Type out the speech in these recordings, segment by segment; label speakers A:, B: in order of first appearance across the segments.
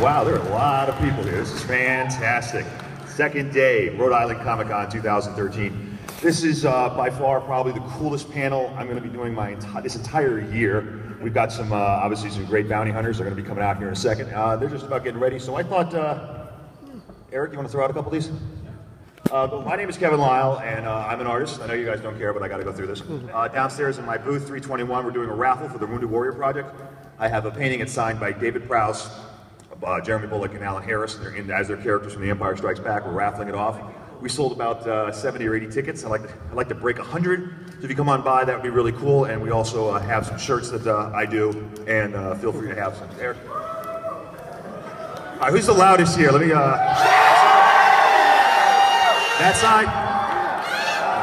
A: Wow, there are a lot of people here. This is fantastic. Second day, Rhode Island Comic Con 2013. This is by far probably the coolest panel I'm going to be doing this entire year. We've got some, obviously some great bounty hunters. They're going to be coming out here in a second. They're just about getting ready. So I thought, Eric, you want to throw out a couple of these? My name is Kevin Lyle, and I'm an artist. I know you guys don't care, but I got to go through this. Downstairs in my booth 321, we're doing a raffle for the Wounded Warrior Project. I have a painting and signed by David Prowse, Jeremy Bullock, and Alan Harris. They're in as their characters from The Empire Strikes Back. We're raffling it off. We sold about 70 or 80 tickets. I'd like to break 100. So if you come on by, that would be really cool. And we also have some shirts that I do, and feel free to have some. Eric. All right, who's the loudest here? Let me. That side?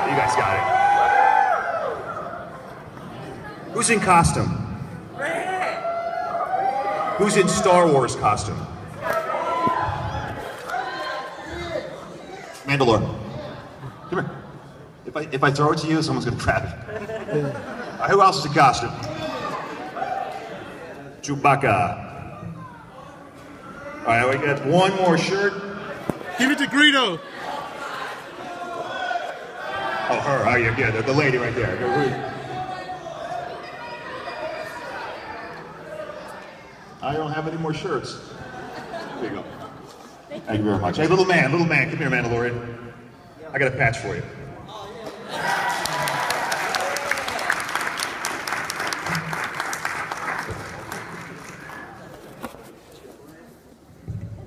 A: You guys got it. Who's in costume? Who's in Star Wars costume? Mandalore. Come here. If I throw it to you, someone's gonna grab it. Who else is in costume? Chewbacca. All right, we got one more shirt.
B: Give it to Greedo.
A: Oh, her. Oh, yeah, the lady right there. I don't have any more shirts. There you go. Thank you very much. Hey, little man, come here, Mandalorian. I got a patch for you.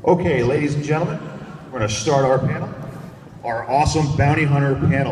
A: Okay, ladies and gentlemen, we're going to start our panel, our awesome bounty hunter panel.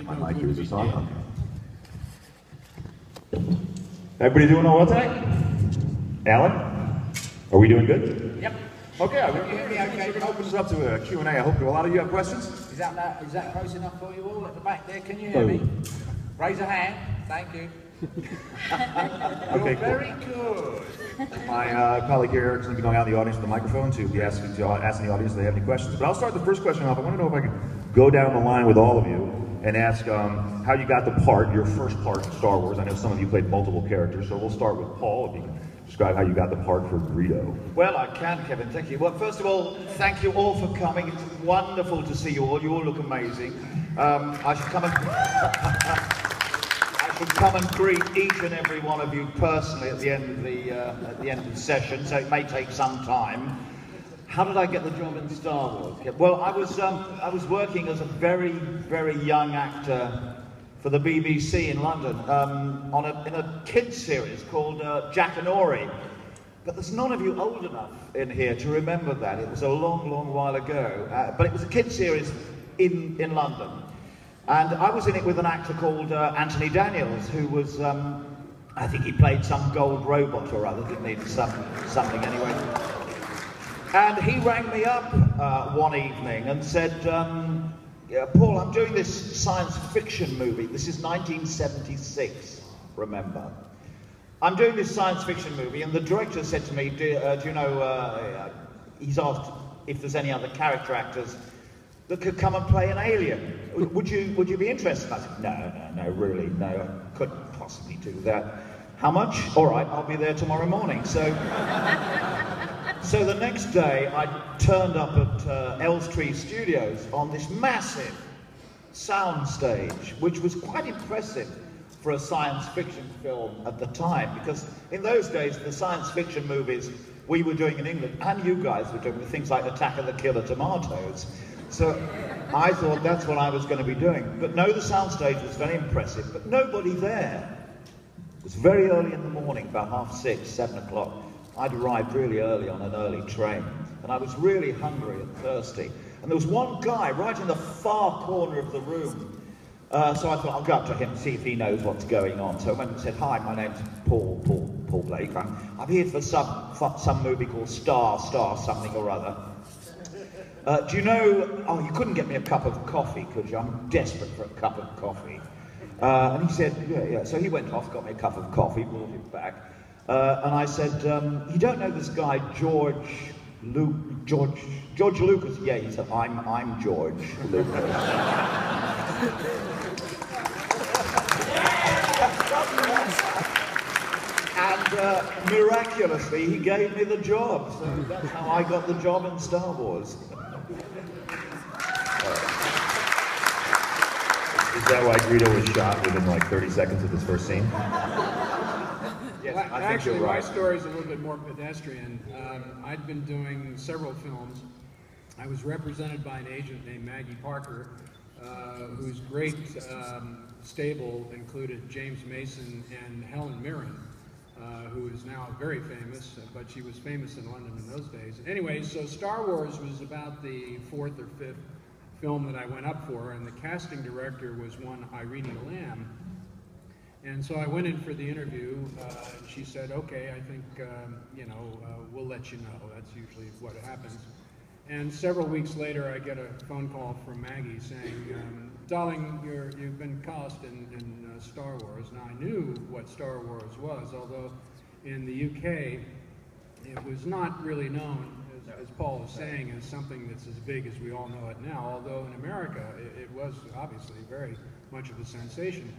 A: My mic, is this on? Everybody doing all well tonight? Alan? Are we doing good?
C: Yep.
A: Okay, we can hear me okay. We're going to open this up to a Q&A. I hope a lot of you have questions.
C: Is that close enough for you all at the back there? Can you hear me? Raise a hand. Thank you.
A: Okay,
C: cool. Very good.
A: My colleague here Eric's going to be going out in the audience with the microphone to be asking the audience if they have any questions. But I'll start the first question off. I want to know if I could go down the line with all of you and ask how you got the part, your first part in Star Wars. I know some of you played multiple characters, so we'll start with Paul, if you can describe how you got the part for Greedo.
D: Well, I can, Kevin, thank you. Well, first of all, thank you all for coming. It's wonderful to see you all. You all look amazing. I should come and greet each and every one of you personally at the end of the session, so it may take some time. How did I get the job in Star Wars? Well, I was working as a very, very young actor for the BBC in London in a kids series called Jack and Ori. But there's none of you old enough in here to remember that. It was a long, long while ago. But it was a kids series in London. And I was in it with an actor called Anthony Daniels, who was, I think he played some gold robot or other, didn't he? Something anyway. And he rang me up one evening and said, yeah, Paul, I'm doing this science fiction movie. This is 1976, remember. I'm doing this science fiction movie, and the director said to me, do you know, he's asked if there's any other character actors that could come and play an alien. Would you be interested? I said, no, really, no, I couldn't possibly do that. How much? All right, I'll be there tomorrow morning. So the next day, I turned up at Elstree Studios on this massive sound stage, which was quite impressive for a science fiction film at the time, because in those days, the science fiction movies we were doing in England, and you guys were doing, with things like Attack of the Killer Tomatoes. So I thought that's what I was going to be doing. But no, the soundstage was very impressive, but nobody there. It was very early in the morning, about 6:30, 7 o'clock. I'd arrived really early on an early train, and I was really hungry and thirsty. And there was one guy right in the far corner of the room. So I thought, I'll go up to him and see if he knows what's going on. So I went and said, hi, my name's Paul Blake. I'm here for some movie called Star something or other. Do you know, oh, you couldn't get me a cup of coffee, could you? I'm desperate for a cup of coffee. And he said, yeah. So he went off, got me a cup of coffee, brought it back. And I said, you don't know this guy, George Lucas? Yeah, he said, I'm George Lucas. And miraculously, he gave me the job. So that's how I got the job in Star Wars.
A: Is that why Greedo was shot within like 30 seconds of his first scene?
E: Yes, well, I think you're right. My story is a little bit more pedestrian. I'd been doing several films. I was represented by an agent named Maggie Parker, whose great stable included James Mason and Helen Mirren, who is now very famous, but she was famous in London in those days. Anyway, so Star Wars was about the 4th or 5th film that I went up for, and the casting director was one Irene Lamb. And so I went in for the interview, and she said, okay, I think, we'll let you know. That's usually what happens. And several weeks later, I get a phone call from Maggie saying, darling, you've been cast in Star Wars. Now, I knew what Star Wars was, although in the UK, it was not really known, as Paul is saying, as something that's as big as we all know it now, although in America, it was obviously very much of a sensation.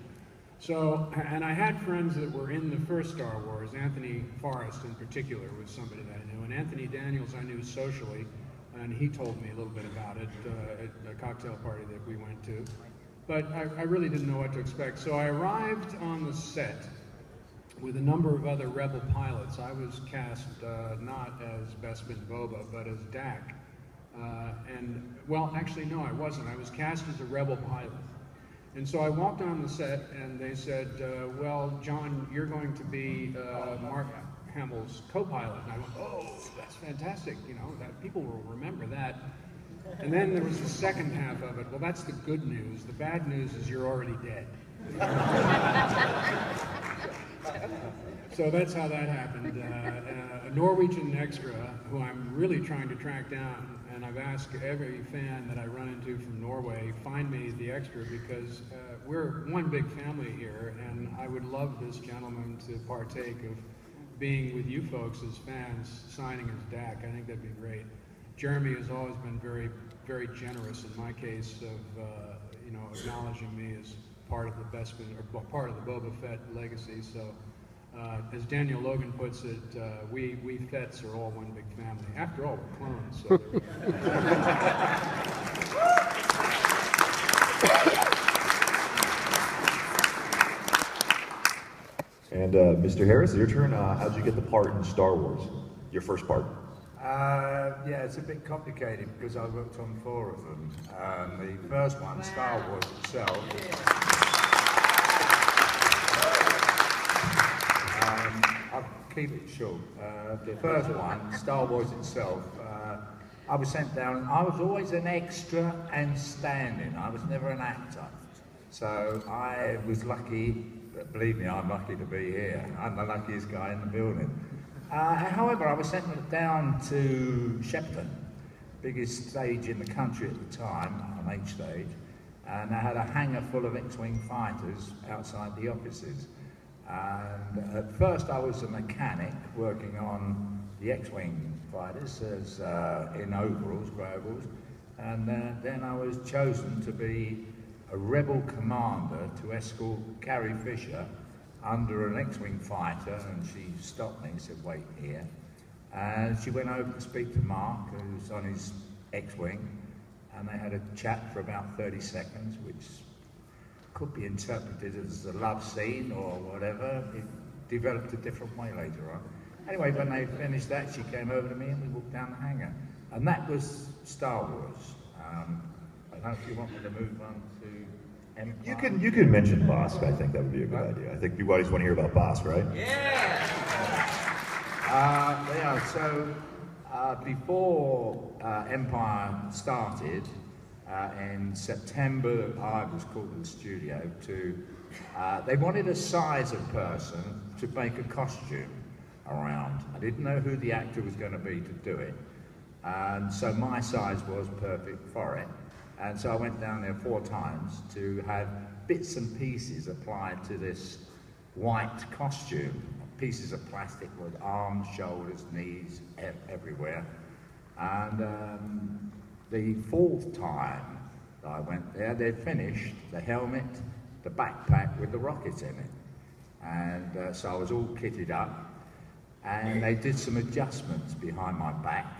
E: So, and I had friends that were in the first Star Wars. Anthony Forrest in particular was somebody that I knew, and Anthony Daniels I knew socially, and he told me a little bit about it at a cocktail party that we went to. But I really didn't know what to expect. So I arrived on the set with a number of other Rebel pilots. I was cast not as Bespin Boba, but as Dak. Well, actually, no, I wasn't. I was cast as a Rebel pilot. And so I walked on the set, and they said, well, John, you're going to be Mark Hamill's co-pilot. And I went, oh, that's fantastic, that people will remember that. And then there was the second half of it. Well, that's the good news. The bad news is you're already dead. So that's how that happened. A Norwegian extra, who I'm really trying to track down, and I've asked every fan that I run into from Norway, find me the extra, because we're one big family here, and I would love this gentleman to partake of being with you folks as fans, signing as Dak. I think that'd be great. Jeremy has always been very, very generous in my case of, acknowledging me as part of the Bespin, or part of the Boba Fett legacy. So, as Daniel Logan puts it, we Fetts are all one big family. After all, we're clones. So
A: And Mr. Harris, your turn. How'd you get the part in Star Wars? Your first part?
C: Yeah, it's a bit complicated because I worked on 4 of them. The first one, Star Wars itself. I'll keep it short. The first one, Star Wars itself, I was sent down. I was always an extra and stand-in. I was never an actor. So I was lucky, believe me, I'm lucky to be here. I'm the luckiest guy in the building. However, I was sent down to Shepton, biggest stage in the country at the time, on H stage, and I had a hangar full of X-Wing fighters outside the offices. And at first I was a mechanic working on the X-Wing fighters as, in overalls, grey overalls, and then I was chosen to be a rebel commander to escort Carrie Fisher under an X-Wing fighter, and she stopped me and said, wait here. And she went over to speak to Mark, who's on his X-Wing, and they had a chat for about 30 seconds, which could be interpreted as a love scene or whatever. It developed a different way later on. Anyway, when they finished that, she came over to me and we walked down the hangar. And that was Star Wars. I don't know if you want me to move on to Empire.
A: You can mention Bossk. I think that would be a good idea. I think you always want to hear about Bossk, right?
C: Yeah! So before Empire started, in September, I was called to the studio to, they wanted a size of person to make a costume around. I didn't know who the actor was going to be to do it, and so my size was perfect for it. And so I went down there 4 times to have bits and pieces applied to this white costume, pieces of plastic with arms, shoulders, knees, everywhere. And the 4th time that I went there, they'd finished the helmet, the backpack with the rockets in it. And so I was all kitted up, and they did some adjustments behind my back,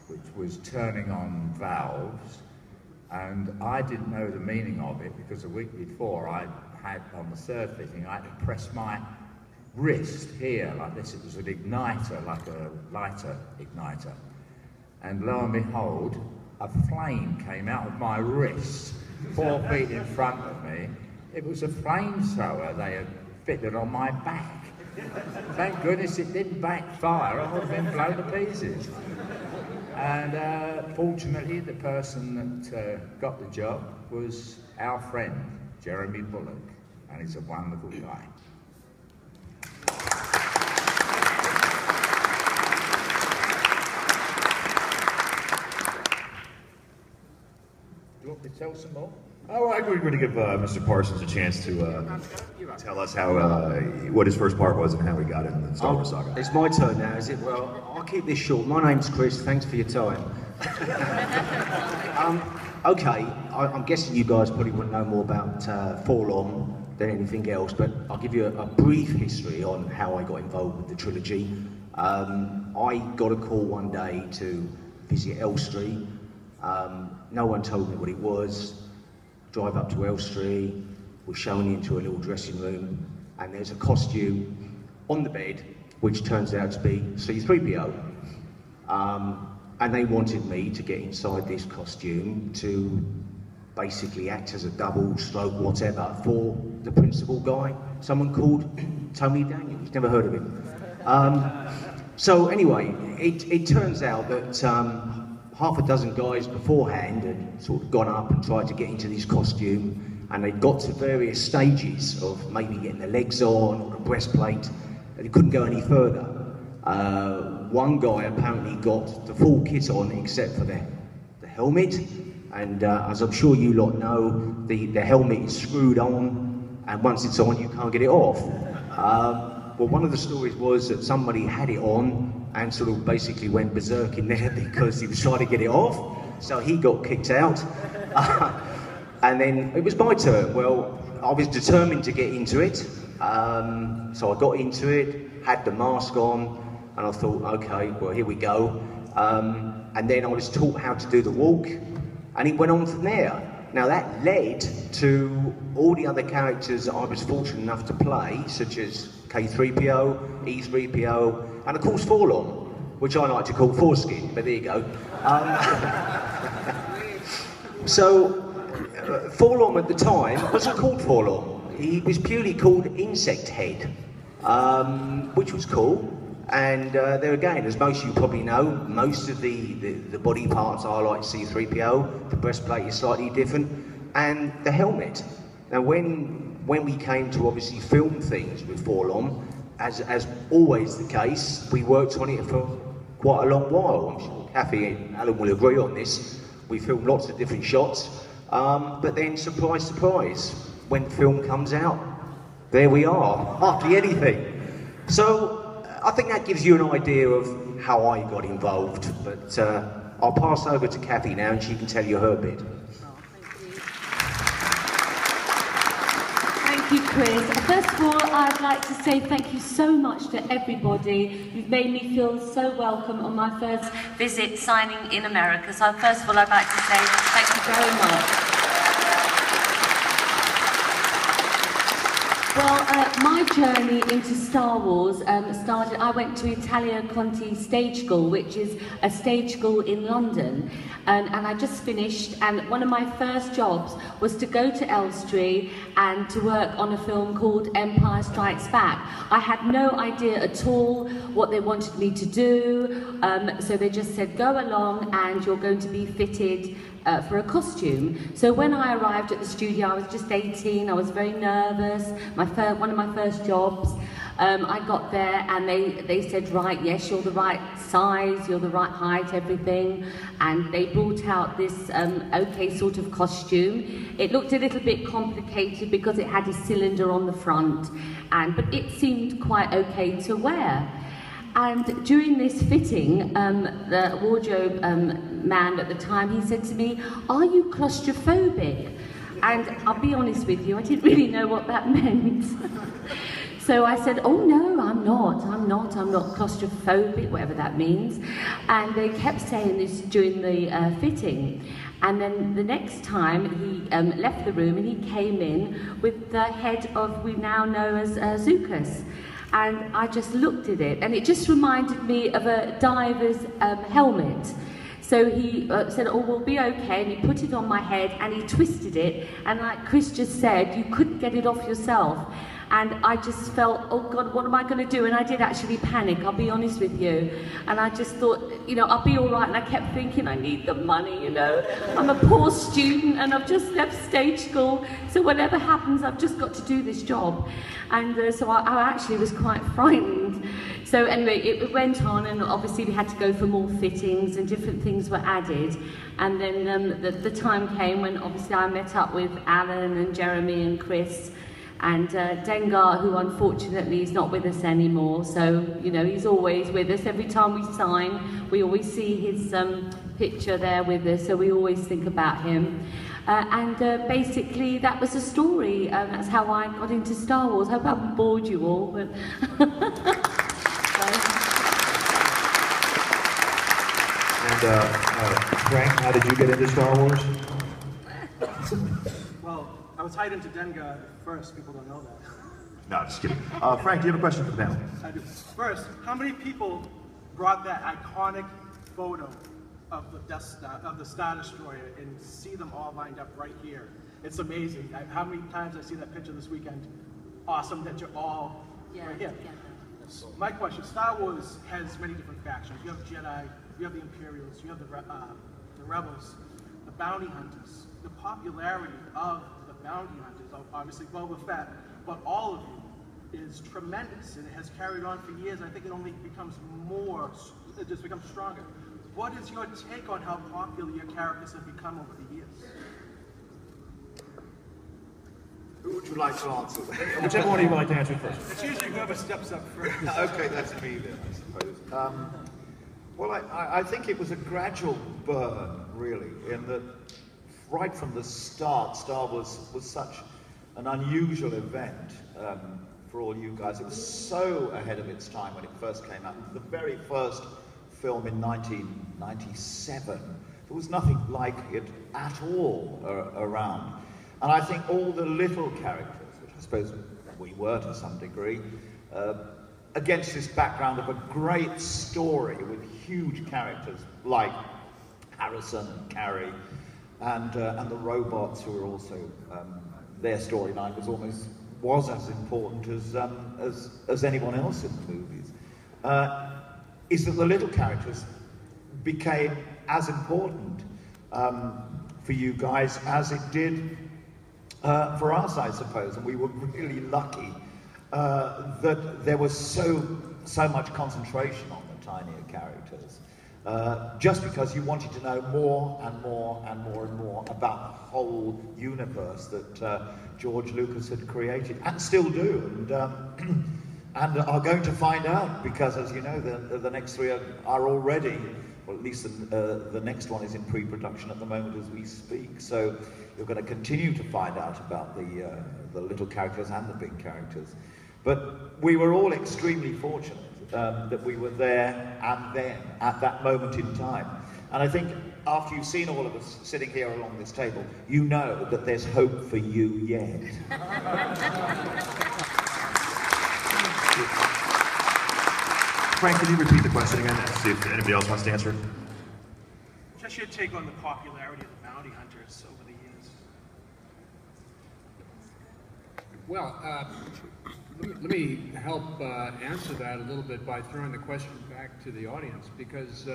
C: which was turning on valves. And I didn't know the meaning of it because a week before I had, on the 3rd fitting, I had to press my wrist here like this. It was an igniter, like a lighter igniter. And lo and behold, a flame came out of my wrist 4 feet in front of me. It was a flamethrower they had fitted on my back. Thank goodness it didn't backfire. I would have been blown to pieces. And fortunately, the person that got the job was our friend, Jeremy Bullock, and he's a wonderful guy. You want me to tell some more?
A: Oh, I think we're going to give Mr. Parsons a chance to tell us how what his first part was and how he got in the Star Wars saga.
F: It's my turn now, is it? Well, I'll keep this short. My name's Chris. Thanks for your time. Okay, I'm guessing you guys probably wouldn't know more about Fall On than anything else, but I'll give you a brief history on how I got involved with the trilogy. I got a call one day to visit Elstree. No one told me what it was. Drive up to Elstree, we're shown into a little dressing room, and there's a costume on the bed, which turns out to be C-3PO. And they wanted me to get inside this costume to basically act as a double stroke whatever for the principal guy, someone called Tony Daniels, never heard of him. So anyway, it turns out that half a dozen guys beforehand had sort of gone up and tried to get into this costume, and they'd got to various stages of maybe getting their legs on or the breastplate, and they couldn't go any further. One guy apparently got the full kit on except for the helmet, and as I'm sure you lot know, the helmet is screwed on, and once it's on you can't get it off. Well, one of the stories was that somebody had it on and sort of basically went berserk in there because he was trying to get it off, so he got kicked out. And then it was my turn. Well, I was determined to get into it, so I got into it, had the mask on, and I thought, okay, well, here we go. And then I was taught how to do the walk, and it went on from there. Now that led to all the other characters I was fortunate enough to play, such as K3PO, E3PO, and of course Fall On, which I like to call Foreskin, but there you go. So, Fall On at the time wasn't called Fall On. He was purely called Insect Head, which was cool. And there again, as most of you probably know, most of the body parts are like C3PO. The breastplate is slightly different, and the helmet Now, when we came to obviously film things with Forlorn, as always the case, we worked on it for quite a long while. I'm sure Cathy and Alan will agree on this. We filmed lots of different shots, but then surprise, surprise, when the film comes out, there we are, hardly anything. So I think that gives you an idea of how I got involved, but I'll pass over to Cathy now and she can tell you her bit.
G: Thank you, Chris. First of all, I'd like to say thank you so much to everybody. You've made me feel so welcome on my first visit signing in America. So first of all, I'd like to say thank you very much. Well, my journey into Star Wars started, I went to Italia Conti Stage School, which is a stage school in London, and I just finished, and one of my first jobs was to go to Elstree and to work on a film called Empire Strikes Back. I had no idea at all what they wanted me to do, so they just said, go along and you're going to be fitted for a costume. So when I arrived at the studio, I was just 18, I was very nervous, one of my first jobs. I got there and they said, right, yes, you're the right size, you're the right height, everything. And they brought out this okay sort of costume. It looked a little bit complicated because it had a cylinder on the front, but it seemed quite okay to wear. And during this fitting, the wardrobe man at the time, he said to me, are you claustrophobic? And I'll be honest with you, I didn't really know what that meant. So I said, oh no, I'm not claustrophobic, whatever that means. And they kept saying this during the fitting. And then the next time he left the room and he came in with the head of, we now know as Zuckuss. And I just looked at it, and it just reminded me of a diver's helmet. So he said, oh, we'll be okay, and he put it on my head, and he twisted it, and like Chris just said, you couldn't get it off yourself. And I just felt, oh God, what am I going to do? And I did actually panic, I'll be honest with you. And I just thought, you know, I'll be all right. And I kept thinking, I need the money, you know. I'm a poor student and I've just left stage school. So whatever happens, I've just got to do this job. And so I actually was quite frightened. So anyway, it went on, and obviously we had to go for more fittings and different things were added. And then the time came when obviously I met up with Alan and Jeremy and Chris. And Dengar, who unfortunately is not with us anymore, so you know he's always with us. Every time we sign, we always see his picture there with us, so we always think about him. Basically, that was the story. That's how I got into Star Wars. I hope I haven't bored you all, but.
A: Frank, how did you get into Star Wars?
H: Well, I was tied into Dengar first. People don't know that.
A: No, just kidding. Frank, do you have a question for the panel?
H: I do. First, how many people brought that iconic photo of the Death Star, of the Star Destroyer, and see them all lined up right here? It's amazing. How many times I see that picture this weekend? Awesome that you're all right here. Yeah. My question: Star Wars has many different factions. You have Jedi, you have the Imperials, you have the Rebels, the Bounty Hunters. The popularity of the Bounty Hunters, obviously Boba Fett, but all of you, is tremendous, and it has carried on for years. I think it only becomes more, it just becomes stronger. What is your take on how popular your characters have become over the years?
D: Who would you like to answer?
A: Whichever one of you would like to answer first.
H: It's usually whoever steps up first.
D: Okay, that's me then, I suppose. Well, I think it was a gradual burn, really, in that right from the start, Star Wars was such an unusual event for all you guys. It was so ahead of its time when it first came out. The very first film in 1997, there was nothing like it at all around. And I think all the little characters, which I suppose we were to some degree, against this background of a great story with huge characters like Harrison and Carrie, and the robots, who were also their storyline was as important as anyone else in the movies. Is that the little characters became as important for you guys as it did for us, I suppose, and we were really lucky that there was so much concentration on the tinier characters. Just because you wanted to know more and more and more and more about the whole universe that George Lucas had created, and still do, and are going to find out, because, as you know, the next three are already, well, at least the next one is in pre-production at the moment as we speak. So you're going to continue to find out about the little characters and the big characters. But we were all extremely fortunate that we were there and then, at that moment in time. And I think after you've seen all of us sitting here along this table, you know that there's hope for you yet.
A: Frank, can you repeat the question again and see if anybody else wants to answer?
H: Just your take on the popularity of the bounty hunters over the years.
E: Well, let me help answer that a little bit by throwing the question back to the audience, because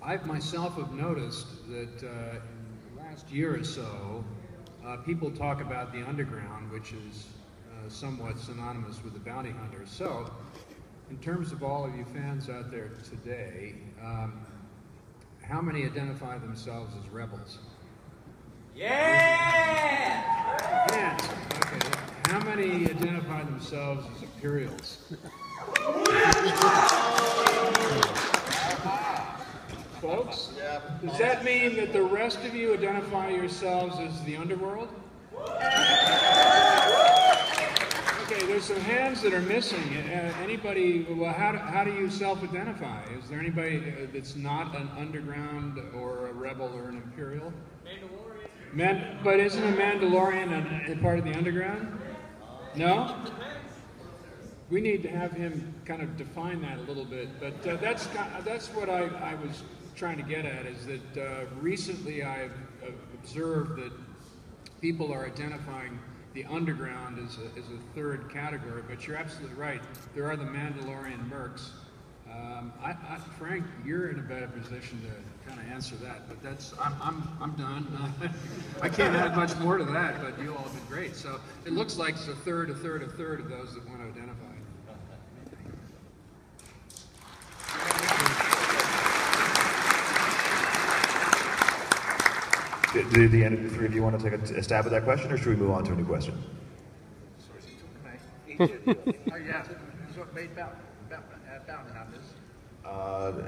E: I've myself have noticed that in the last year or so, people talk about the underground, which is somewhat synonymous with the bounty hunters. So, in terms of all of you fans out there today, how many identify themselves as rebels?
I: Yeah!
E: Hands. Okay. How many identify themselves as Imperials? Folks, does that mean that the rest of you identify yourselves as the underworld? Okay, there's some hands that are missing. Anybody, well, how do you self-identify? Is there anybody that's not an underground or a rebel or an Imperial? Mandalorian. But isn't a Mandalorian a part of the underground? No? We need to have him kind of define that a little bit, but that's what I was trying to get at, is that recently I've observed that people are identifying the underground as a third category, but you're absolutely right. There are the Mandalorian mercs. Frank, you're in a better position to kind of answer that, but I'm done. I can't add much more to that, but you all have been great. So it looks like it's a third of those that want to identify.
A: Do the three of you want to take a stab at that question, or should we move on to a new question?
C: Oh yeah, that's what made bounty hunters.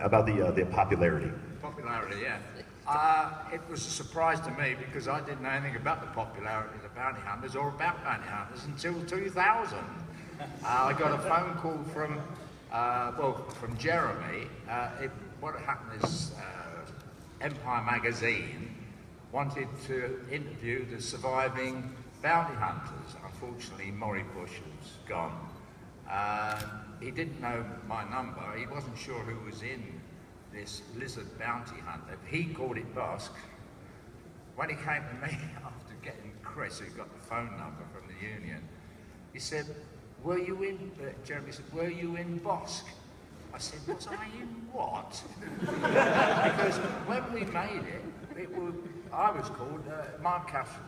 A: About the popularity.
C: Popularity, yeah. It was a surprise to me because I didn't know anything about the popularity of the bounty hunters or about bounty hunters until 2000. I got a phone call from Jeremy. What happened is Empire magazine wanted to interview the surviving bounty hunters. Unfortunately, Maury Bush has gone. He didn't know my number. He wasn't sure who was in this lizard bounty hunter. He called it Bossk. When he came to me after getting Chris, who got the phone number from the union, he said, were you in, Jeremy said, were you in Bossk? I said, was I in what? Because when we made it, I was called, my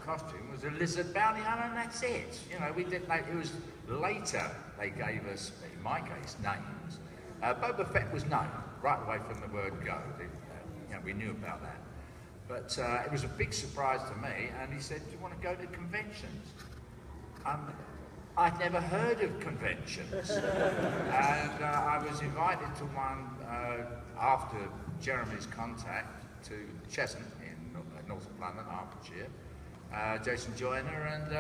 C: costume was a lizard bounty hunter, and that's it. You know, we didn't know, it was later they gave us, in my case, names. Boba Fett was known right away from the word go. We knew about that. But it was a big surprise to me, and he said, do you want to go to conventions? I'd never heard of conventions. And I was invited to one after Jeremy's contact to Cheshunt in north of London, Hertfordshire, Jason Joyner, and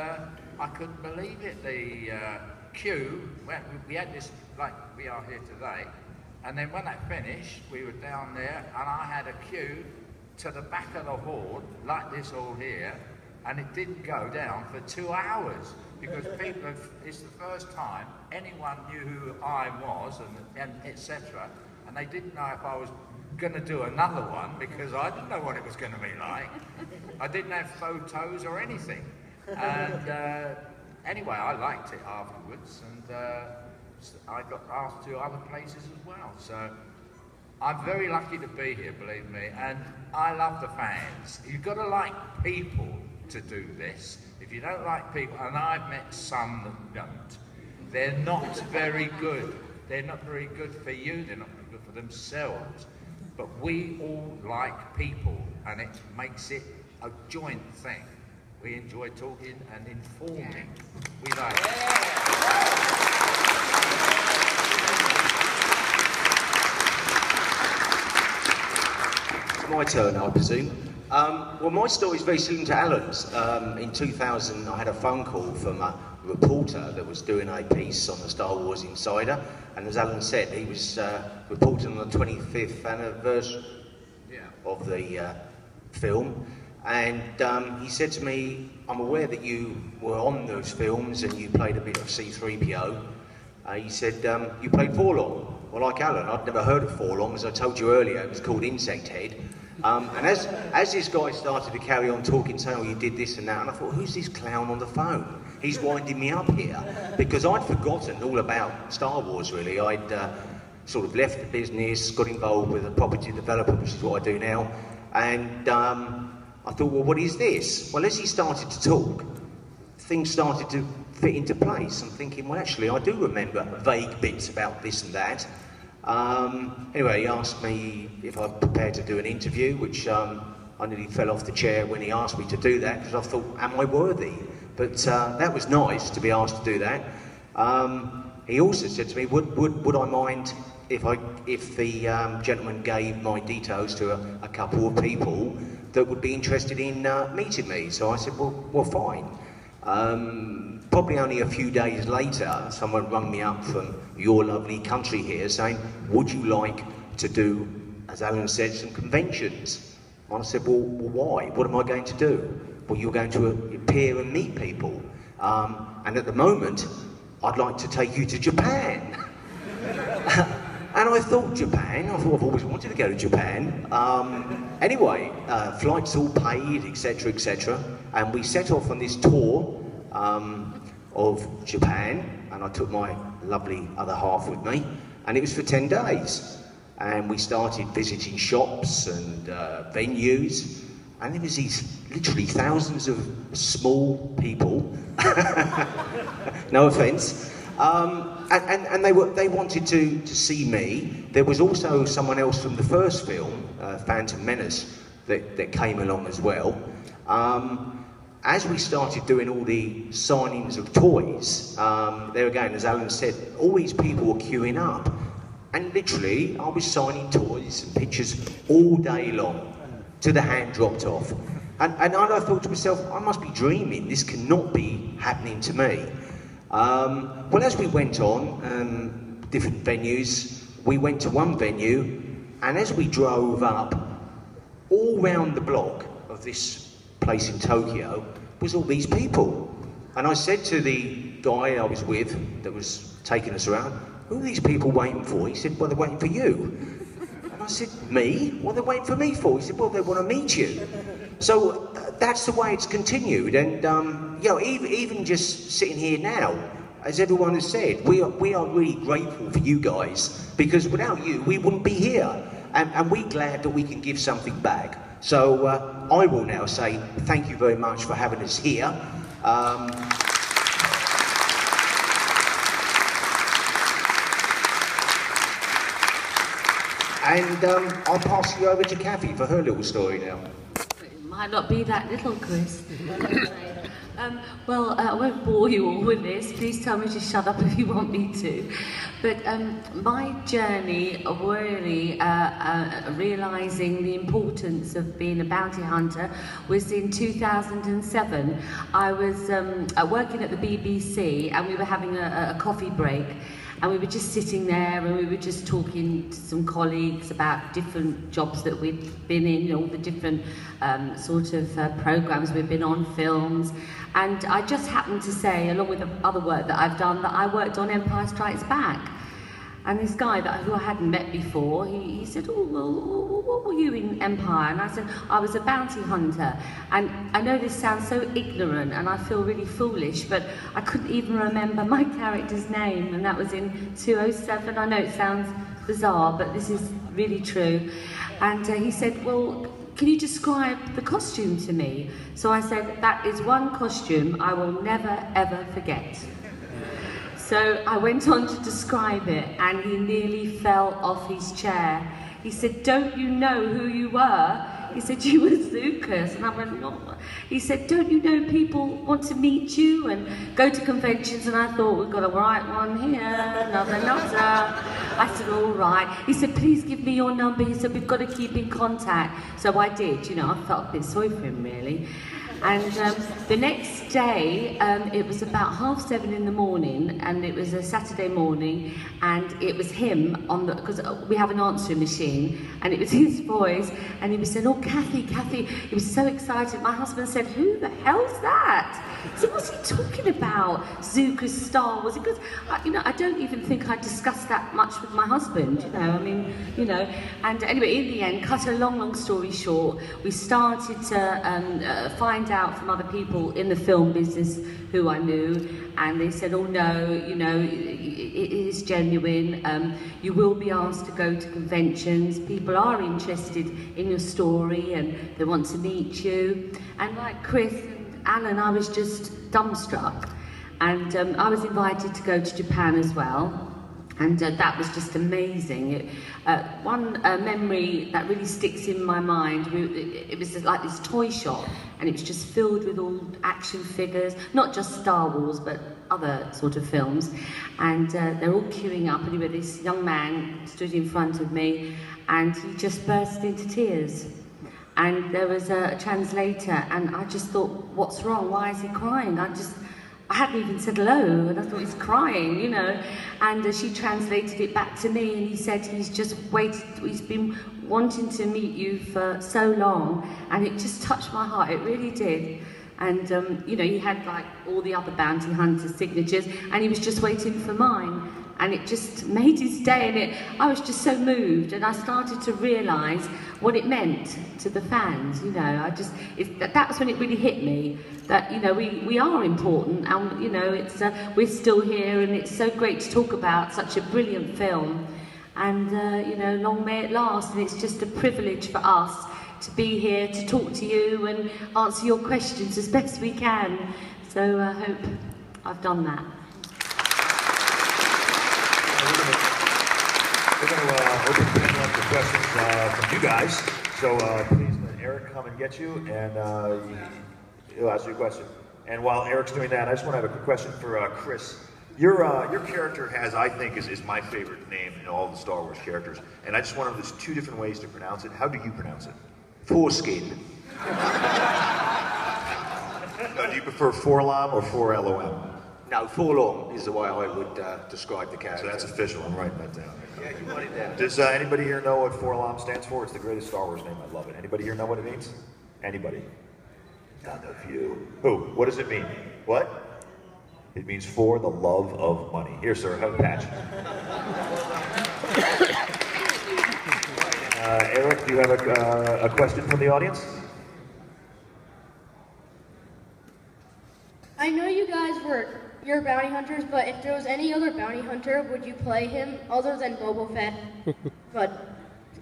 C: I couldn't believe it. The queue, we had this like we are here today, and then when that finished, we were down there, and I had a queue to the back of the hall, like this all here, and it didn't go down for 2 hours, because it's the first time anyone knew who I was, and etc., and they didn't know if I was going to do another one, because I didn't know what it was going to be like. I didn't have photos or anything. And anyway, I liked it afterwards, and I got asked to other places as well. So I'm very lucky to be here, believe me, and I love the fans. You've got to like people to do this. If you don't like people, and I've met some that don't, they're not very good. They're not very good for you, they're not very good for themselves. But we all like people, and it makes it a joint thing. We enjoy talking and informing. We like it.
F: It's my turn, I presume. Well, my story is very similar to Alan's. In 2000, I had a phone call from a reporter that was doing a piece on the Star Wars Insider, and as Alan said, he was reporting on the 25th anniversary of the film, and he said to me, I'm aware that you were on those films and you played a bit of C-3PO. He said, you played Forlorn. Well, like Alan, I'd never heard of Forlorn. As I told you earlier, it was called Insect Head. And as this guy started to carry on talking, saying, oh, you did this and that, and I thought, who's this clown on the phone? He's winding me up here. Because I'd forgotten all about Star Wars, really. I'd sort of left the business, got involved with a property developer, which is what I do now, and I thought, well, what is this? Well, as he started to talk, things started to fit into place. I'm thinking, well, actually, I do remember vague bits about this and that. Anyway, he asked me if I'm prepared to do an interview, which I nearly fell off the chair when he asked me to do that, because I thought, am I worthy? But that was nice to be asked to do that. He also said to me, would I mind if the gentleman gave my details to a couple of people that would be interested in meeting me? So I said, well, fine. Probably only a few days later, someone rang me up from your lovely country here saying, would you like to do, as Alan said, some conventions? And I said, well, why? What am I going to do? Well, you're going to appear and meet people. And at the moment, I'd like to take you to Japan. And I thought, Japan? I thought I've always wanted to go to Japan. Anyway, flights all paid, etc., etc. And we set off on this tour of Japan, and I took my lovely other half with me, and it was for 10 days. And we started visiting shops and venues, and there was these literally thousands of small people, no offence, and they wanted to see me. There was also someone else from the first film, Phantom Menace, that came along as well. As we started doing all the signings of toys, there again, as Alan said, all these people were queuing up. And literally, I was signing toys and pictures all day long, till the hand dropped off. And I thought to myself, I must be dreaming, this cannot be happening to me. Well, as we went on, different venues, we went to one venue, and as we drove up, all round the block of this place in Tokyo was all these people. And I said to the guy I was with that was taking us around, who are these people waiting for? He said, well, they're waiting for you. And I said, me? What are they waiting for me for? He said, well, they want to meet you. So that's the way it's continued. And you know, even just sitting here now, as everyone has said, we are really grateful for you guys, because without you, we wouldn't be here. And we're glad that we can give something back. So I will now say thank you very much for having us here. And I'll pass you over to Cathy for her little story now.
G: It might not be that little, Chris. Well, I won't bore you all with this. Please tell me to shut up if you want me to. But my journey of really realising the importance of being a bounty hunter was in 2007. I was working at the BBC, and we were having a coffee break. And we were just sitting there, and we were just talking to some colleagues about different jobs that we'd been in, all the different sort of programmes we've been on, films. And I just happened to say, along with the other work that I've done, that I worked on Empire Strikes Back. And this guy who I hadn't met before, he said, oh, well, what were you in Empire? And I said, I was a bounty hunter. And I know this sounds so ignorant, and I feel really foolish, but I couldn't even remember my character's name, and that was in 207. I know it sounds bizarre, but this is really true. And he said, well, can you describe the costume to me? So I said, that is one costume I will never ever forget. So I went on to describe it, and he nearly fell off his chair. He said, don't you know who you were? He said, you were Zuckuss. And I went, no. He said, don't you know people want to meet you and go to conventions? And I thought, we've got a right one here, another nutter. I said, all right. He said, please give me your number. He said, we've got to keep in contact. So I did, you know, I felt a bit sorry for him, really. And the next day, it was about 7:30 in the morning, and it was a Saturday morning, and it was him on the, because we have an answering machine, and it was his voice, and he was saying, oh, Cathy, Cathy. He was so excited. My husband said, who the hell's that? I said, what's he talking about? Zuckuss, Star Wars? Because, you know, I don't even think I discussed that much with my husband, you know, I mean, you know. And anyway, in the end, cut a long, long story short, we started to find out from other people in the film business who I knew, and they said, oh no, you know, it is genuine, you will be asked to go to conventions, people are interested in your story and they want to meet you. And like Chris and Alan, I was just dumbstruck, and I was invited to go to Japan as well. And that was just amazing. One memory that really sticks in my mind, it was like this toy shop, and it was just filled with all action figures, not just Star Wars, but other sort of films. And they're all queuing up, and this young man stood in front of me, and he just burst into tears. And there was a translator, and I just thought, what's wrong? Why is he crying? I hadn't even said hello, and I thought he's crying, you know. And she translated it back to me, and he said he's just waited, he's been wanting to meet you for so long, and it just touched my heart, it really did. And, you know, he had like all the other bounty hunter signatures, and he was just waiting for mine. And it just made his day, and I was just so moved, and I started to realise what it meant to the fans, you know. That was when it really hit me, that, you know, we are important, and, you know, we're still here, and it's so great to talk about such a brilliant film, and, you know, long may it last, and it's just a privilege for us to be here to talk to you and answer your questions as best we can. So I hope I've done that.
A: We're going to open the panel up for questions from you guys. So please let Eric come and get you, and he'll ask you a question. And while Eric's doing that, I just want to have a quick question for Chris. Your character has, I think, is my favorite name in all the Star Wars characters. And I just wonder, there's two different ways to pronounce it. How do you pronounce it?
F: Foreskin.
A: Do you prefer Forlom or 4LOM?
F: No, forlorn is the way I would describe the character.
A: So that's official, I'm writing that down.
F: Yeah, you want it down.
A: Does anybody here know what Forlom stands for? It's the greatest Star Wars name, I love it. Anybody here know what it means? Anybody? None of you. Who? What does it mean? What? It means for the love of money. Here, sir, have a patch. Eric, do you have a question from the audience?
I: I know you guys you're bounty hunters, but if there was any other bounty hunter, would you play him other than Boba Fett? But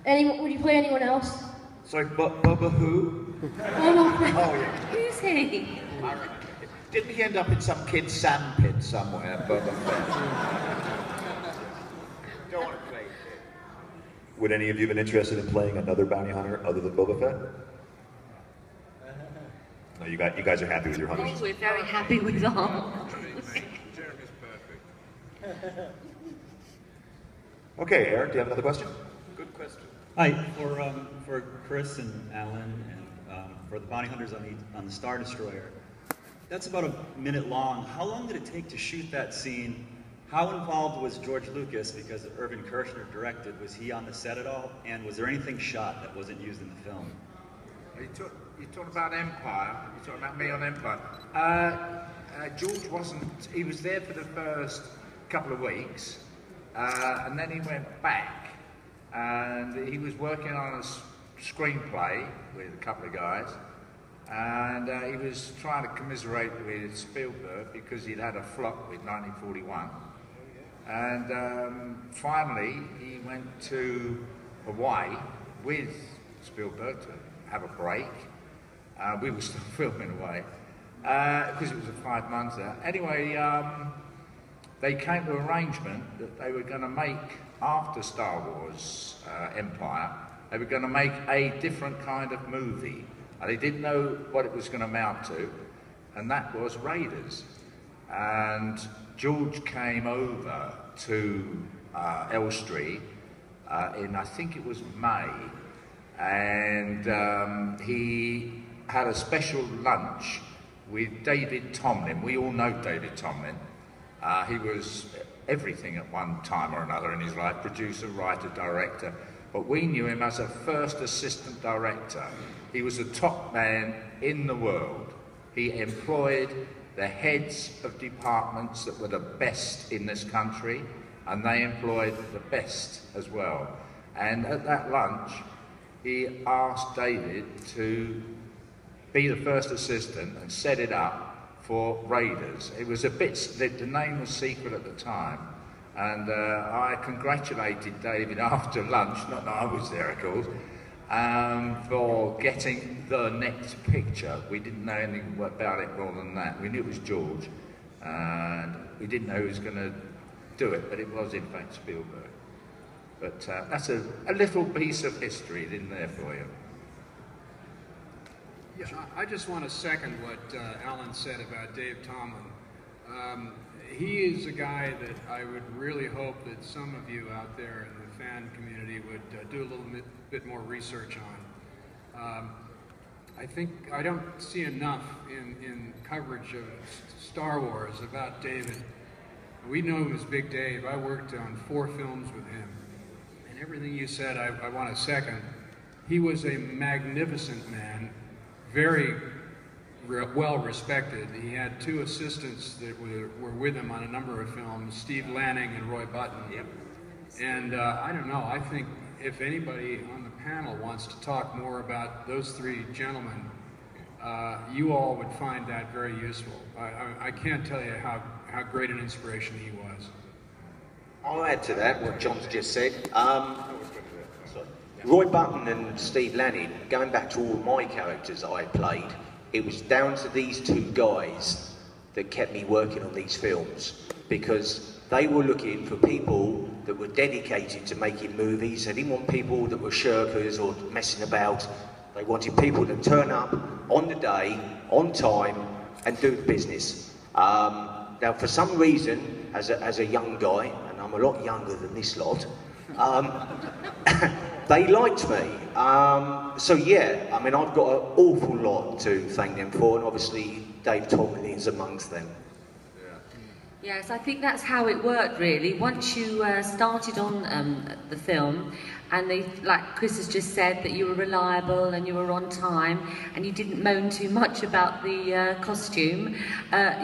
I: would you play anyone else?
D: Sorry, Boba who?
I: Boba Fett.
D: Oh, yeah.
G: Who's he?
D: Didn't he end up in some kid's sandpit somewhere, Boba Fett? Don't want to play.
A: Would any of you have been interested in playing another bounty hunter other than Boba Fett? No, you guys are happy with your hunters.
G: We're very happy with ours.
B: Jeremy's perfect.
A: Okay, Eric, do you have another question?
J: Good question. Hi, for Chris and Alan, and for the bounty hunters on the Star Destroyer. That's about a minute long. How long did it take to shoot that scene? How involved was George Lucas, because Irvin Kershner directed? Was he on the set at all? And was there anything shot that wasn't used in the film?
C: You're talking about Empire. You're talking about me on Empire. George wasn't. He was there for the first couple of weeks, and then he went back, and he was working on a screenplay with a couple of guys, and he was trying to commiserate with Spielberg because he'd had a flop with 1941, and finally he went to Hawaii with Spielberg to have a break. We were still filming away because it was a 5-monther. Anyway, they came to an arrangement that they were going to make, after Star Wars Empire, they were going to make a different kind of movie. And they didn't know what it was going to amount to, and that was Raiders. And George came over to Elstree in, I think it was May, and he had a special lunch with David Tomlin. We all know David Tomlin. He was everything at one time or another in his life, producer, writer, director, but we knew him as a first assistant director. He was a top man in the world. He employed the heads of departments that were the best in this country, and they employed the best as well. And at that lunch, he asked David to be the first assistant and set it up for Raiders. It was a bit, the name was secret at the time, and I congratulated David after lunch, not that I was there of course, for getting the next picture. We didn't know anything about it more than that. We knew it was George, and we didn't know who was going to do it, but it was in fact Spielberg. But that's a little piece of history in there for you.
E: Yeah, I just want to second what Alan said about Dave Tomlin. He is a guy that I would really hope that some of you out there in the fan community would do a little bit more research on. I don't see enough in coverage of Star Wars about David. We know him as Big Dave. I worked on 4 films with him. And everything you said, I want to second. He was a magnificent man, very well respected. He had 2 assistants that were with him on a number of films, Steve Lanning and Roy Button. Yep. And I don't know, I think if anybody on the panel wants to talk more about those 3 gentlemen, you all would find that very useful. I can't tell you how great an inspiration he was.
F: I'll add to that what John's just said. Roy Button and Steve Lanning, going back to all my characters I played, it was down to these 2 guys that kept me working on these films, because they were looking for people that were dedicated to making movies. They didn't want people that were shirkers or messing about. They wanted people to turn up on the day, on time, and do the business. Now, for some reason, as a young guy, and I'm a lot younger than this lot, they liked me. So yeah, I mean, I've got an awful lot to thank them for, and obviously Dave Tomlin is amongst them.
G: Yes, I think that's how it worked really. Once you started on the film, and they, like Chris has just said, that you were reliable and you were on time and you didn't moan too much about the costume,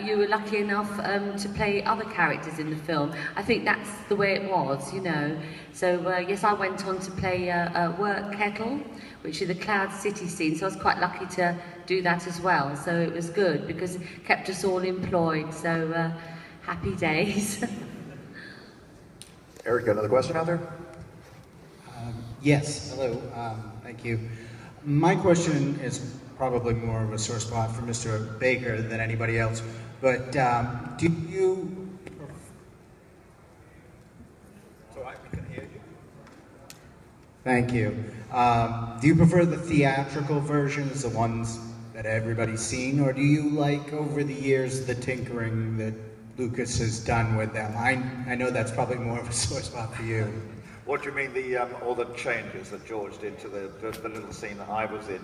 G: you were lucky enough to play other characters in the film. I think that's the way it was, you know. So yes, I went on to play Work Kettle, which is the Cloud City scene, so I was quite lucky to do that as well. So it was good because it kept us all employed, so happy days.
A: Eric, got another question out there?
K: Yes, hello, thank you. My question is probably more of a sore spot for Mr. Baker than anybody else, but do you...
B: So I can hear you.
K: Thank you. Do you prefer the theatrical versions, the ones that everybody's seen, or do you like, over the years, the tinkering that Lucas has done with them? I know that's probably more of a sore spot for you.
D: What do you mean, all the changes that George did to the little scene that I was in?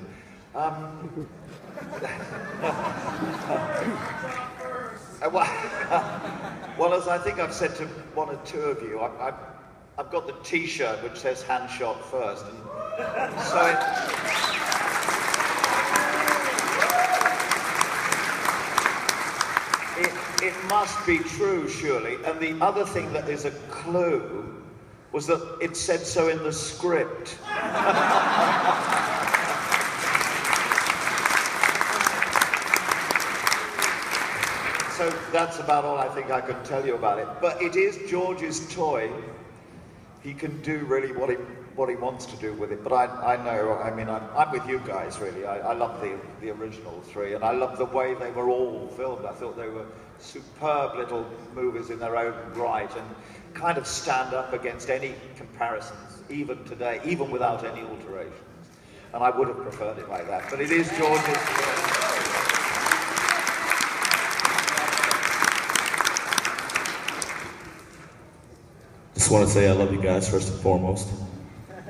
D: Well, as I think I've said to 1 or 2 of you, I've got the T-shirt which says "hand shot first," and so it must be true, surely. And the other thing that is a clue was that it said so in the script. So that's about all I think I could tell you about it. But it is George's toy. he can do really what he wants to do with it. But I know, I mean, I'm with you guys really. I love the original three, and I love the way they were all filmed. I thought they were superb little movies in their own right, and kind of stand up against any comparisons, even today, even without any alterations. And I would have preferred it like that, but it is George's.
L: Just want to say I love you guys first and foremost.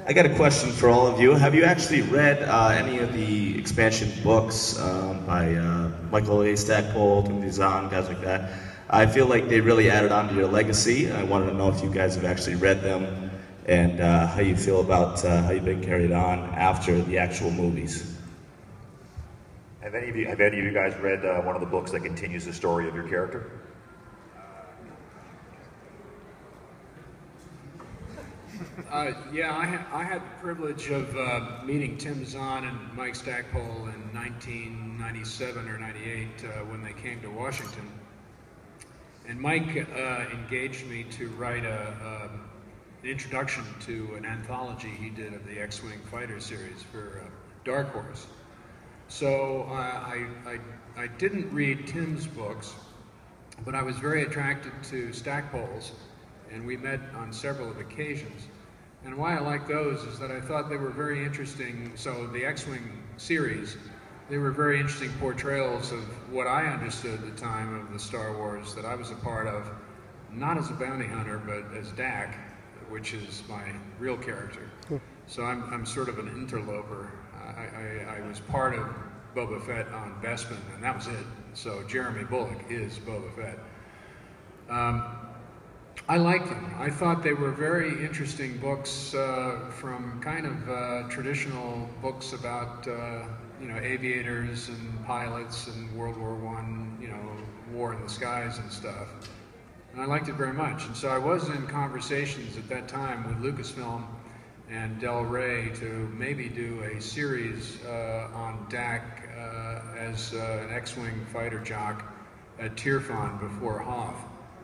L: I got a question for all of you. Have you actually read any of the expansion books by Michael A. Stackpole, Timothy Zahn, guys like that? I feel like they really added on to your legacy. I wanted to know if you guys have actually read them and how you feel about how you've been carried on after the actual movies.
A: Have any of you guys read one of the books that continues the story of your character?
E: Yeah, I had the privilege of meeting Tim Zahn and Mike Stackpole in 1997 or 98 when they came to Washington. And Mike engaged me to write an introduction to an anthology he did of the X-Wing fighter series for Dark Horse. So I didn't read Tim's books, but I was very attracted to Stackpole's, and we met on several occasions. And why I like those is that I thought they were very interesting. So the X-Wing series, they were very interesting portrayals of what I understood at the time of the Star Wars that I was a part of, not as a bounty hunter, but as Dak, which is my real character. So I'm sort of an interloper. I was part of Boba Fett on Bespin, and that was it. So Jeremy Bulloch is Boba Fett. I liked them. I thought they were very interesting books from kind of traditional books about you know, aviators and pilots and World War I, you know, war in the skies and stuff. And I liked it very much. And so I was in conversations at that time with Lucasfilm and Del Rey to maybe do a series on Dak as an X-Wing fighter jock at Tirfan before Hoth.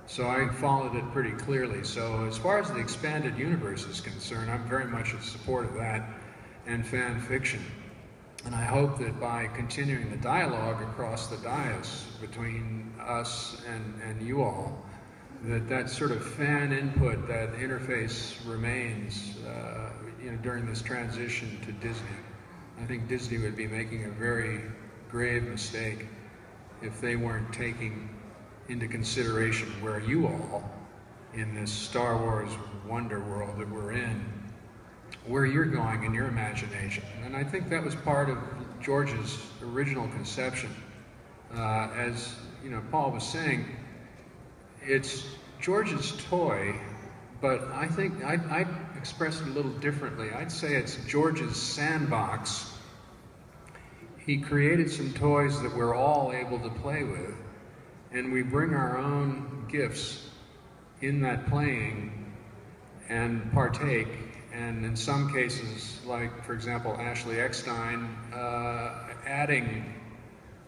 E: So I followed it pretty clearly. So as far as the expanded universe is concerned, I'm very much in support of that and fan fiction. And I hope that by continuing the dialogue across the dais between us and you all, that sort of fan input, that interface remains you know, during this transition to Disney. I think Disney would be making a very grave mistake if they weren't taking into consideration where you all, in this Star Wars wonder world that we're in, where you're going in your imagination. And I think that was part of George's original conception. As you know, Paul was saying, it's George's toy, but I think I'd express it a little differently. I'd say it's George's sandbox. He created some toys that we're all able to play with, and we bring our own gifts in that playing and partake. And in some cases, like, for example, Ashley Eckstein, adding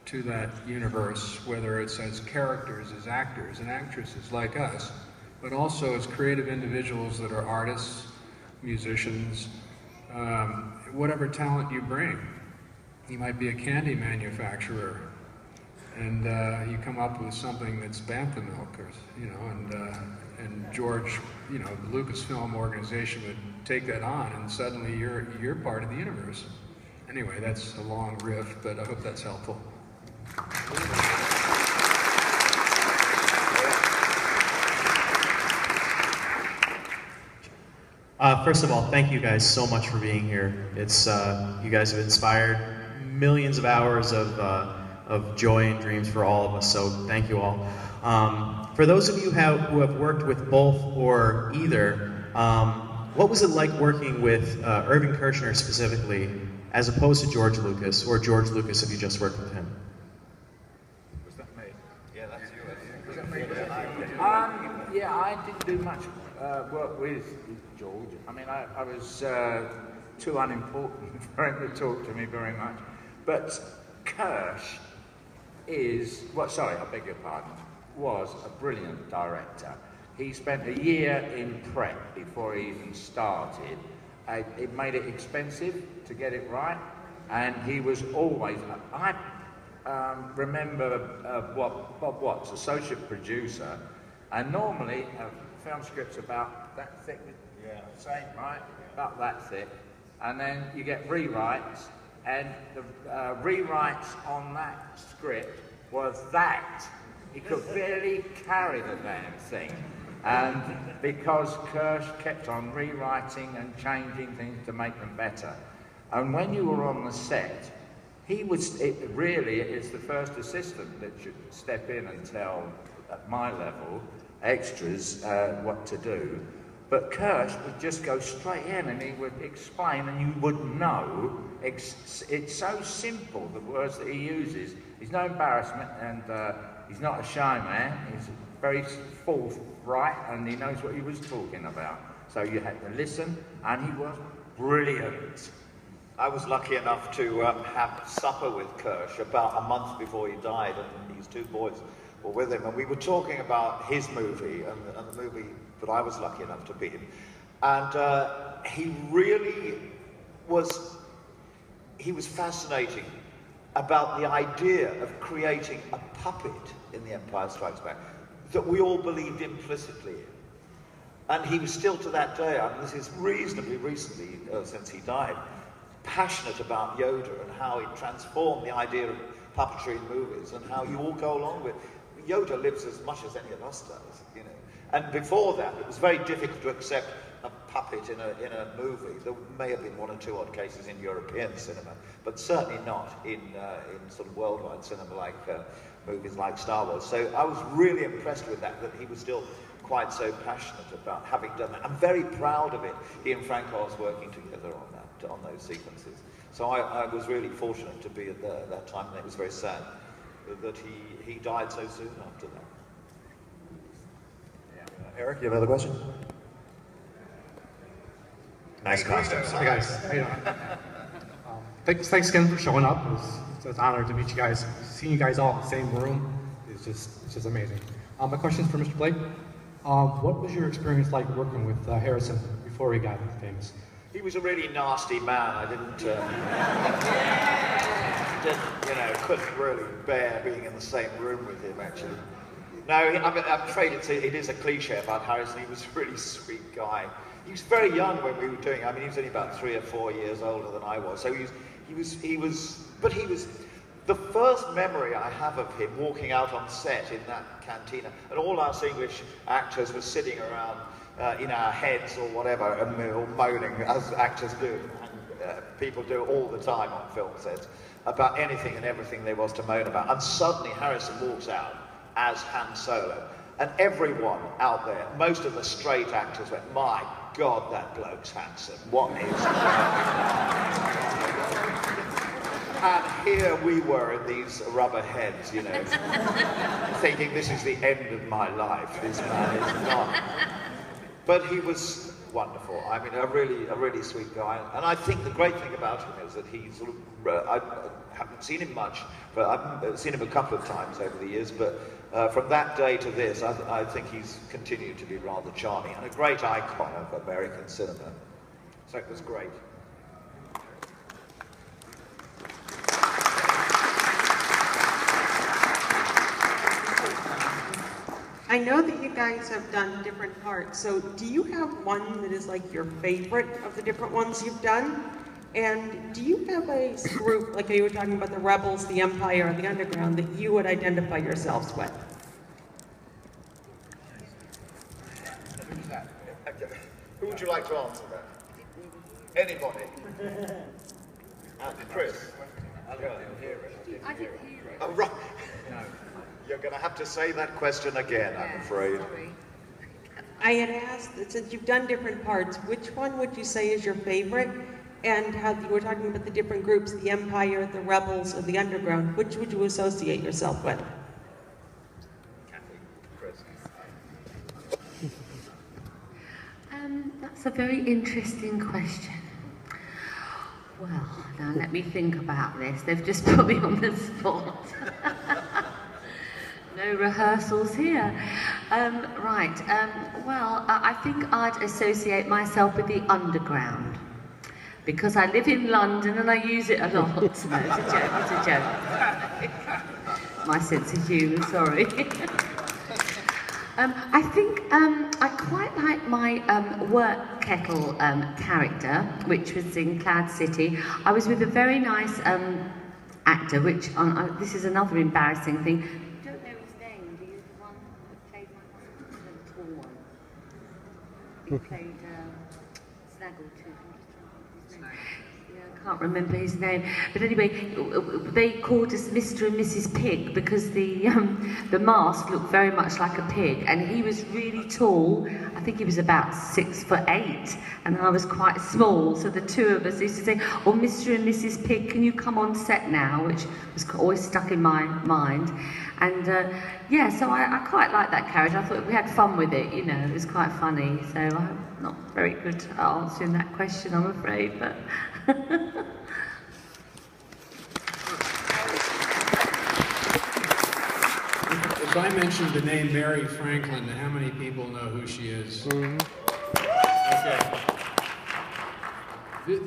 E: to that universe, whether it's as characters, as actors and actresses like us, but also as creative individuals that are artists, musicians, whatever talent you bring. You might be a candy manufacturer, and you come up with something that's Bantha milk, or, you know, and George, you know, the Lucasfilm organization would take that on, and suddenly you're part of the universe. Anyway, that's a long riff, but I hope that's helpful.
M: First of all, thank you guys so much for being here. It's you guys have inspired millions of hours of joy and dreams for all of us, so thank you all. For those of you who have worked with both or either, what was it like working with Irving Kershner specifically, as opposed to George Lucas, or George Lucas if you just worked with him?
C: Was that me?
D: Yeah, that's you.
C: Was that me? Yeah, I didn't do much work with George. I mean, I was too unimportant for him to talk to me very much. But Kirsch is, well, sorry, I beg your pardon, was a brilliant director. he spent a year in prep before he even started. It made it expensive to get it right, and he was always... I remember Bob Watts, associate producer, and normally a film script's about that thick, same, right? About that thick. And then you get rewrites, and the rewrites on that script was that. He could barely carry the damn thing. And because Kirsch kept on rewriting and changing things to make them better. And when you were on the set, it's the first assistant that should step in and tell, at my level, extras what to do. But Kirsch would just go straight in and he would explain and you would know. It's so simple, the words that he uses. He's no embarrassment and he's not a shy man. He's very forthright and he knows what he was talking about. So you had to listen and he was brilliant.
D: I was lucky enough to have supper with Kirsch about a month before he died, and these two boys were with him, and we were talking about his movie and the movie that I was lucky enough to be in. And he really was, fascinating about the idea of creating a puppet in The Empire Strikes Back that we all believed implicitly in. And he was still to that day, I mean, this is reasonably recently since he died, passionate about Yoda and how he transformed the idea of puppetry in movies and how you all go along with it. Yoda lives as much as any of us does, you know. And before that, it was very difficult to accept a puppet in a movie. There may have been one or two odd cases in European cinema, but certainly not in sort of worldwide cinema like movies like Star Wars. So I was really impressed with that he was still quite so passionate about having done that. I'm very proud of it. He and Frank Oz working together on those sequences. So I was really fortunate to be at that time, and it was very sad that he died so soon after that.
A: Eric, you have another question? Nice costumes.
N: Hey guys, how you doing? Thanks again for showing up. It's an honor to meet you guys. Seeing you guys all in the same room is just amazing. My question is for Mr. Blake. What was your experience like working with Harrison before he got famous?
D: He was a really nasty man. I couldn't really bear being in the same room with him, actually. No, I'm afraid it is a cliche about Harrison. He was a really sweet guy. He was very young when we were doing it. I mean, he was only about 3 or 4 years older than I was. So he was the first memory I have of him walking out on set in that cantina, and all us English actors were sitting around in our heads or whatever, and we were all moaning, as actors do, and people do all the time on film sets, about anything and everything there was to moan about. And suddenly Harrison walks out as Han Solo, and everyone out there, most of the straight actors went, "My God, that bloke's handsome. What is And here we were in these rubber heads, you know, thinking this is the end of my life. This man is not. But he was wonderful. I mean, a really sweet guy. And I think the great thing about him is that he sort of, I haven't seen him much, but I've seen him a couple of times over the years, but from that day to this, I think he's continued to be rather charming and a great icon of American cinema. So it was great.
O: I know that you guys have done different parts, so do you have one that is like your favorite of the different ones you've done? And do you have a group, like you were talking about the Rebels, the Empire, and the Underground, that you would identify yourselves with?
D: Who would you like to answer that? Anybody? Chris? I didn't hear it. Oh, right. You're going to have to say that question again, I'm afraid.
O: I had asked, since you've done different parts, which one would you say is your favorite? And how you were talking about the different groups, the Empire, the Rebels, or the Underground, which would you associate yourself with?
D: Cathy, Chris.
G: That's a very interesting question. Well, now let me think about this. They've just put me on the spot. No, No rehearsals here. Well, I think I'd associate myself with the underground. Because I live in London and I use it a lot. No, it's a joke. My sense of humour, sorry. I think I quite like my work kettle character, which was in Cloud City. I was with a very nice actor, which, this is another embarrassing thing. I don't know his name, do you? The one that played my husband, the tall one. He played Snaggletooth. I can't remember his name, but anyway, they called us Mr. and Mrs. Pig because the mask looked very much like a pig, and he was really tall. I think he was about 6'8", and I was quite small. So the two of us used to say, "Oh, Mr. and Mrs. Pig, can you come on set now?" Which was always stuck in my mind. And yeah, so I quite liked that character. I thought we had fun with it. You know, it was quite funny. So I'm not very good at answering that question, I'm afraid, but.
E: If I mentioned the name Mary Franklin, how many people know who she is? Okay.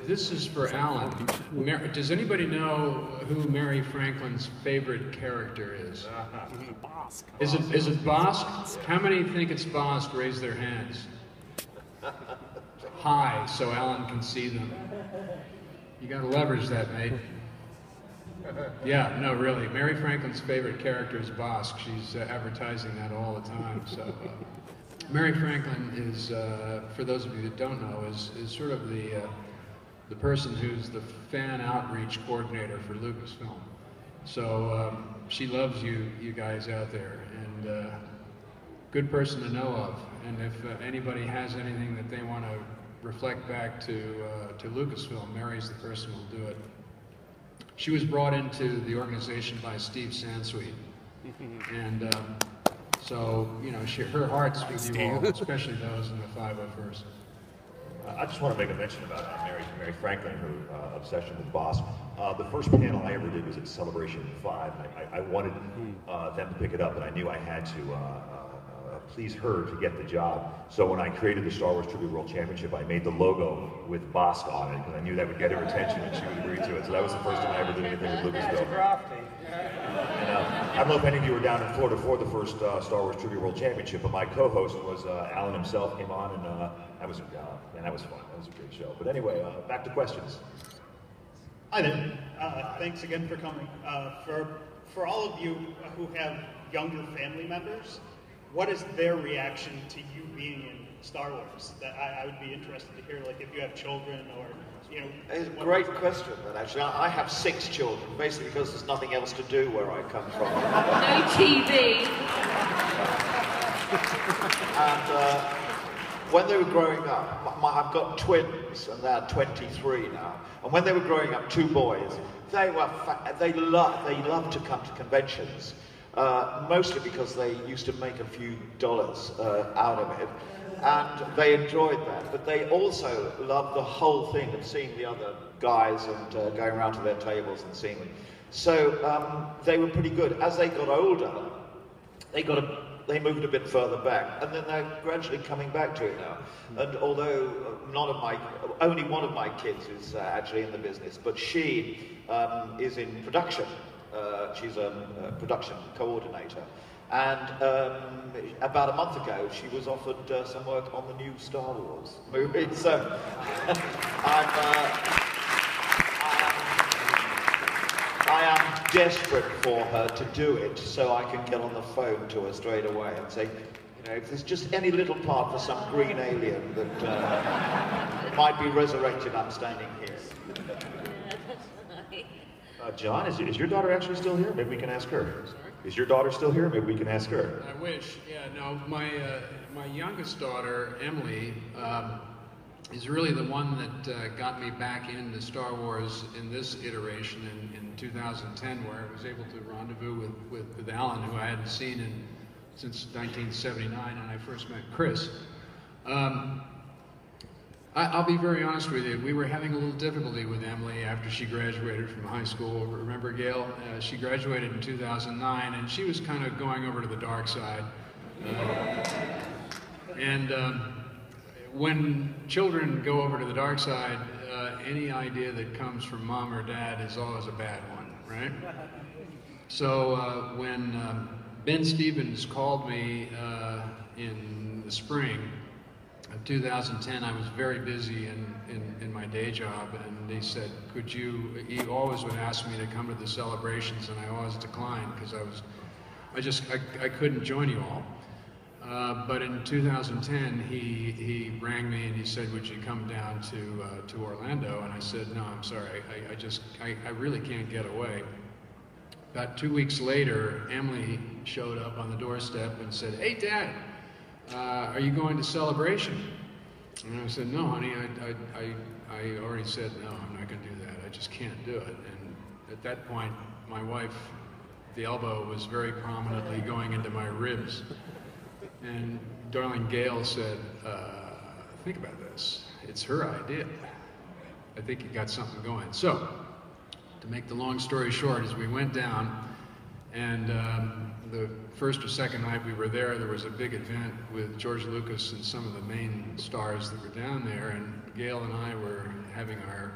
E: This is for Alan. Does anybody know who Mary Franklin's favorite character is?
P: Bossk.
E: Is it Bossk? How many think it's Bossk? Raise their hands. High, so Alan can see them. You gotta leverage that, mate. Yeah, no, really. Mary Franklin's favorite character is Bossk. She's advertising that all the time. So, Mary Franklin is, for those of you that don't know, is sort of the person who's the fan outreach coordinator for Lucasfilm. So she loves you guys out there, and good person to know of. And if anybody has anything that they want to reflect back to Lucasfilm, Mary's the person who'll do it. She was brought into the organization by Steve Sansweet, and so you know her heart's with you all, especially those in the 501st.
A: I just want to make a mention about Mary Franklin, her obsession with Bossk. The first panel I ever did was at Celebration 5. I wanted them to pick it up, and I knew I had to please her to get the job. So when I created the Star Wars Trivia World Championship, I made the logo with Bossk on it, because I knew that would get her attention and she would agree to it. So that was the first time I ever did anything with Lucasfilm. And, I don't know if any of you were down in Florida for the first Star Wars Trivia World Championship, but my co-host was Alan himself, came on, and that was fun. That was a great show. But anyway, back to questions.
P: Hi there. Thanks again for coming. For all of you who have younger family members, what is their reaction to you being in Star Wars? That I would be interested to hear, like if you have children or, you know.
D: It's a great question, but actually I have 6 children, basically because there's nothing else to do where I come from.
G: No TV.
D: And when they were growing up, I've got twins, and they're 23 now. And when they were growing up, 2 boys, they loved to come to conventions. Mostly because they used to make a few dollars out of it, and they enjoyed that. But they also loved the whole thing of seeing the other guys and going around to their tables and seeing them. So they were pretty good. As they got older, they moved a bit further back, and then they're gradually coming back to it now. And although only one of my kids is actually in the business, but she is in production. She's a production coordinator, and about a month ago she was offered some work on the new Star Wars movie. So I am desperate for her to do it, so I can get on the phone to her straight away and say, you know, if there's just any little part for some green alien that might be resurrected, I'm standing here.
A: John, is your daughter actually still here? Maybe we can ask her. Sorry? Is your daughter still here? Maybe we can ask her.
E: I wish. Yeah, no, my youngest daughter, Emily, is really the one that got me back into Star Wars in this iteration in 2010, where I was able to rendezvous with Alan, who I hadn't seen since 1979, and I first met Chris. I'll be very honest with you. We were having a little difficulty with Emily after she graduated from high school. Remember, Gail? She graduated in 2009, and she was kind of going over to the dark side. When children go over to the dark side, any idea that comes from mom or dad is always a bad one, right? So when Ben Stevens called me in the spring of 2010, I was very busy in my day job, and he said, he always would ask me to come to the celebrations, and I always declined because I couldn't join you all. But in 2010, he rang me and he said, would you come down to Orlando? And I said, no, I'm sorry, I really can't get away. About 2 weeks later, Emily showed up on the doorstep and said, hey, Dad, are you going to Celebration? And I said, no, honey, I already said no, I'm not going to do that. I just can't do it. And at that point, my wife, the elbow was very prominently going into my ribs. And darling Gail said, think about this. It's her idea. I think you got something going. So, to make the long story short, as we went down, and the first or second night we were there was a big event with George Lucas and some of the main stars that were down there, and Gail and I were having our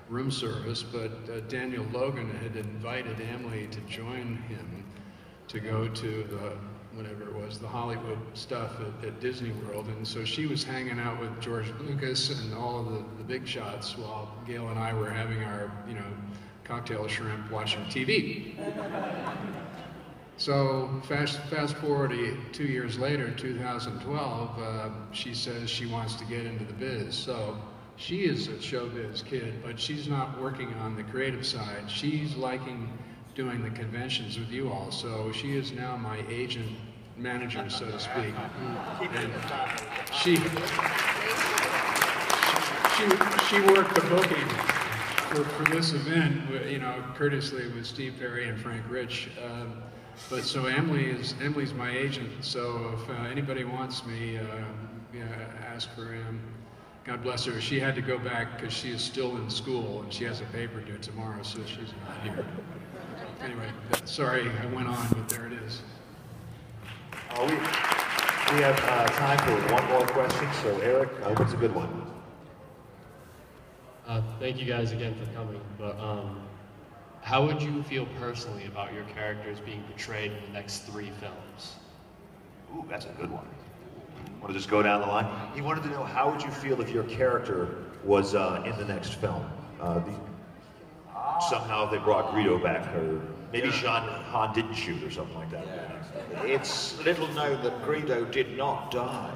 E: room service, but Daniel Logan had invited Emily to join him to go to the whatever it was, the Hollywood stuff at Disney World, and so she was hanging out with George Lucas and all of the big shots while Gail and I were having our, cocktail shrimp watching TV. So fast forward 2 years later, 2012, she says she wants to get into the biz. So she is a showbiz kid, but she's not working on the creative side. She's liking doing the conventions with you all, so she is now my agent manager, so to speak. And she worked the booking for this event, courteously with Steve Perry and Frank Rich. But so Emily's my agent, so if anybody wants me, ask for him. God bless her. She had to go back because she is still in school and she has a paper due tomorrow, so she's not here. Anyway, sorry I went on, but there it is.
A: We have time for one more question, so Eric, what's a good one?
Q: Thank you guys again for coming, but how would you feel personally about your characters being portrayed in the next 3 films?
A: Ooh, that's a good one. Want to just go down the line? He wanted to know, how would you feel if your character was in the next film? Somehow they brought Greedo back, or maybe Han didn't shoot or something like that.
D: It's little known that Greedo did not die.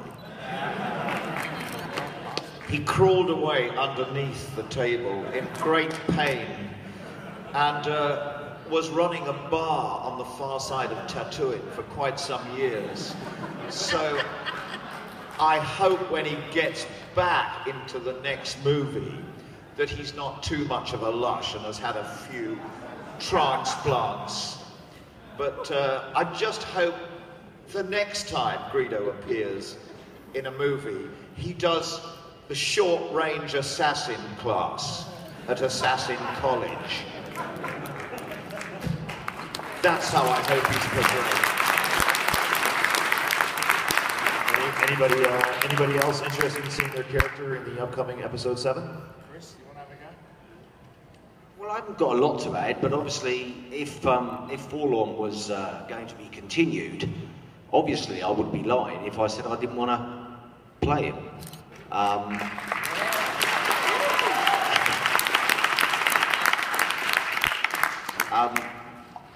D: He crawled away underneath the table in great pain and was running a bar on the far side of Tatooine for quite some years. So I hope when he gets back into the next movie that he's not too much of a lush and has had a few transplants. But I just hope the next time Greedo appears in a movie, he does the short-range assassin class at Assassin College. That's how I hope he's portrayed.
A: Anybody else interested in seeing their character in the upcoming episode 7?
E: Chris, you want to have a go?
F: Well, I haven't got a lot to add, but obviously, if Forlorn was going to be continued, obviously I would be lying if I said I didn't want to play him.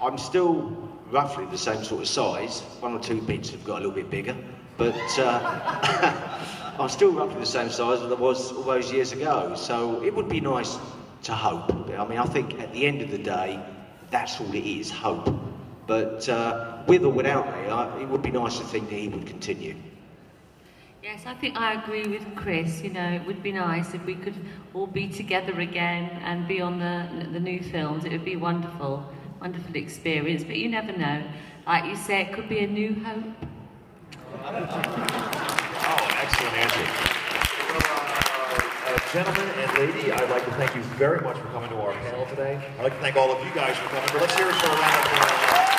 F: I'm still roughly the same sort of size. 1 or 2 bits have got a little bit bigger, but I'm still roughly the same size as I was all those years ago. So it would be nice to hope. I mean, I think at the end of the day, that's all it is, hope. But with or without me, it would be nice to think that he would continue.
G: Yes, I think I agree with Chris. It would be nice if we could all be together again and be on the new films. It would be wonderful experience. But you never know. Like you say, it could be a new hope.
A: Oh, excellent answer. Gentlemen and lady, I'd like to thank you very much for coming to our panel today. I'd like to thank all of you guys for coming, but let's hear it for a round of applause.